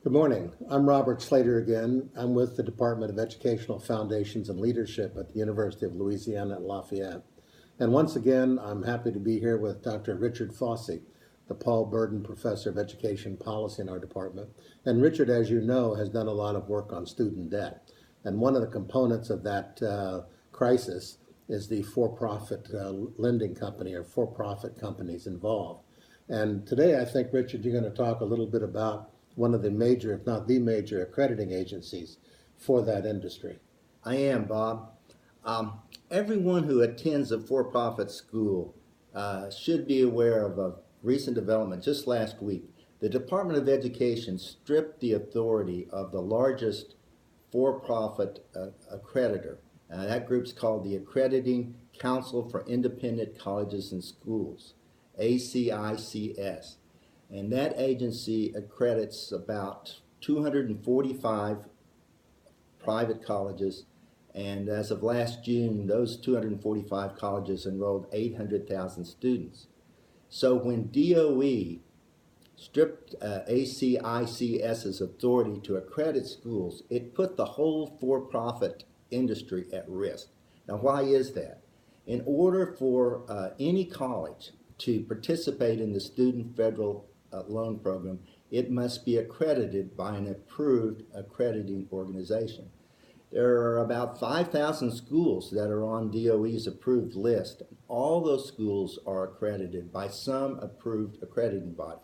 Good morning. I'm Robert Slater again. I'm with the Department of Educational Foundations and Leadership at the University of Louisiana at Lafayette. And once again, I'm happy to be here with Dr. Richard Fossey, the Paul Burden Professor of Education Policy in our department. And Richard, as you know, has done a lot of work on student debt. And one of the components of that crisis is the for-profit lending company or for-profit companies involved. And today, I think, Richard, you're going to talk a little bit about one of the major, if not the major, accrediting agencies for that industry. I am, Bob. Everyone who attends a for-profit school should be aware of a recent development just last week. The Department of Education stripped the authority of the largest for-profit accreditor. That group's called the Accrediting Council for Independent Colleges and Schools, ACICS. And that agency accredits about 245 private colleges, and as of last June, those 245 colleges enrolled 800,000 students. So when DOE stripped ACICS's authority to accredit schools, it put the whole for-profit industry at risk. Now, why is that? In order for any college to participate in the Student Federal Loan Program, it must be accredited by an approved accrediting organization. There are about 5,000 schools that are on DOE's approved list. All those schools are accredited by some approved accrediting body.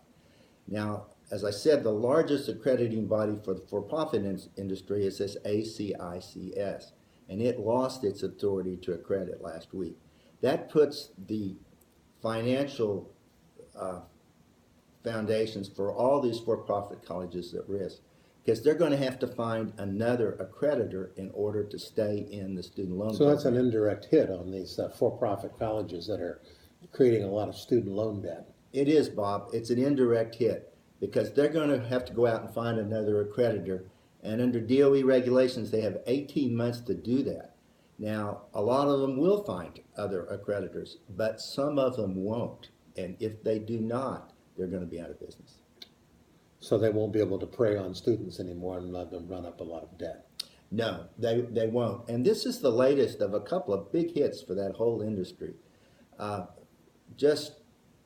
Now, as I said, the largest accrediting body for the for-profit industry is this ACICS, and it lost its authority to accredit last week. That puts the financial foundations for all these for-profit colleges at risk, because they're going to have to find another accreditor in order to stay in the student loan program. That's an indirect hit on these for-profit colleges that are creating a lot of student loan debt. It is, Bob. It's an indirect hit because they're going to have to go out and find another accreditor, and under DOE regulations they have 18 months to do that. Now, a lot of them will find other accreditors, but some of them won't, and if they do not, they're going to be out of business. So they won't be able to prey on students anymore and let them run up a lot of debt. No, they won't. And this is the latest of a couple of big hits for that whole industry. Just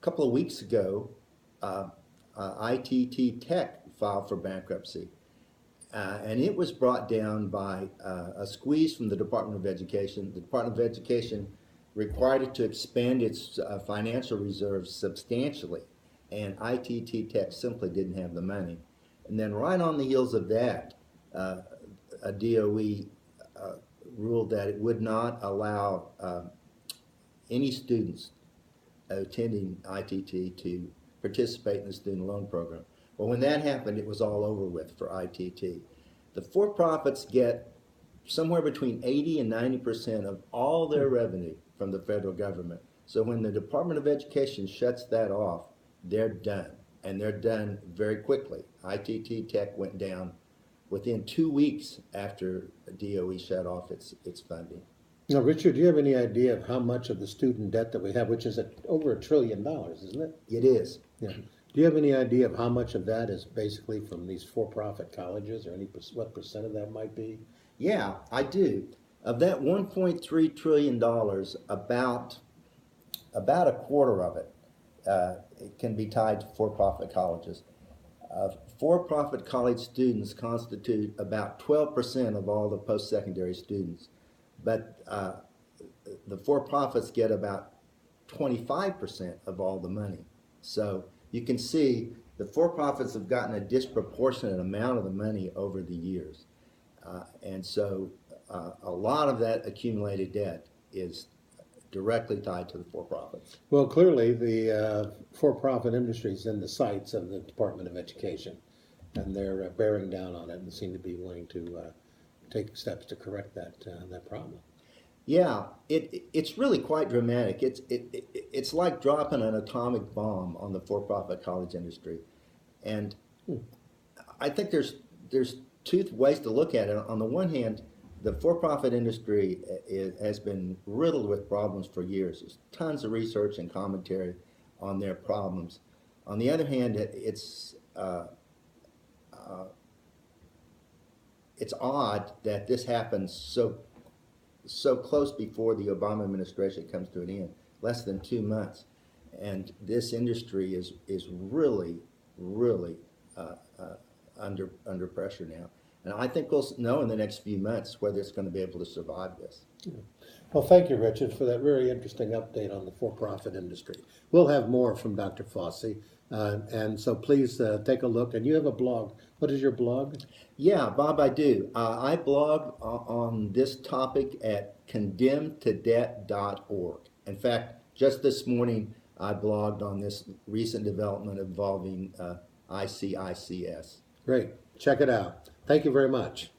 a couple of weeks ago, ITT Tech filed for bankruptcy. And it was brought down by a squeeze from the Department of Education. The Department of Education required it to expand its financial reserves substantially, and ITT Tech simply didn't have the money. And then right on the heels of that, a DOE ruled that it would not allow any students attending ITT to participate in the student loan program. Well, when that happened, it was all over with for ITT. The for-profits get somewhere between 80 and 90% of all their revenue from the federal government. So when the Department of Education shuts that off, they're done, and they're done very quickly. ITT Tech went down within 2 weeks after DOE shut off its funding. Now, Richard, do you have any idea of how much of the student debt that we have, which is over $1 trillion, isn't it? It is. Yeah. Do you have any idea of how much of that is basically from these for-profit colleges, or what percent of that might be? Yeah, I do. Of that $1.3 trillion, about a quarter of it it can be tied to for-profit colleges. For-profit college students constitute about 12% of all the post-secondary students, but the for-profits get about 25% of all the money. So you can see the for-profits have gotten a disproportionate amount of the money over the years. And so a lot of that accumulated debt is directly tied to the for-profits. Well, clearly the for-profit industry is in the sights of the Department of Education, and they're bearing down on it and seem to be willing to take steps to correct that problem. Yeah, it's really quite dramatic. It's like dropping an atomic bomb on the for-profit college industry, and I think there's two ways to look at it. On the one hand, the for-profit industry has been riddled with problems for years. There's tons of research and commentary on their problems. On the other hand, it's it's odd that this happens so close before the Obama administration comes to an end, less than 2 months, and this industry is really under pressure now. And I think we'll know in the next few months whether it's going to be able to survive this. Well, thank you, Richard, for that very interesting update on the for-profit industry. We'll have more from Dr. Fossey, and so please take a look. And you have a blog. What is your blog? Yeah, Bob, I do. I blog on this topic at condemnedtodebt.org. In fact, just this morning, I blogged on this recent development involving ICICS. Great. Check it out. Thank you very much.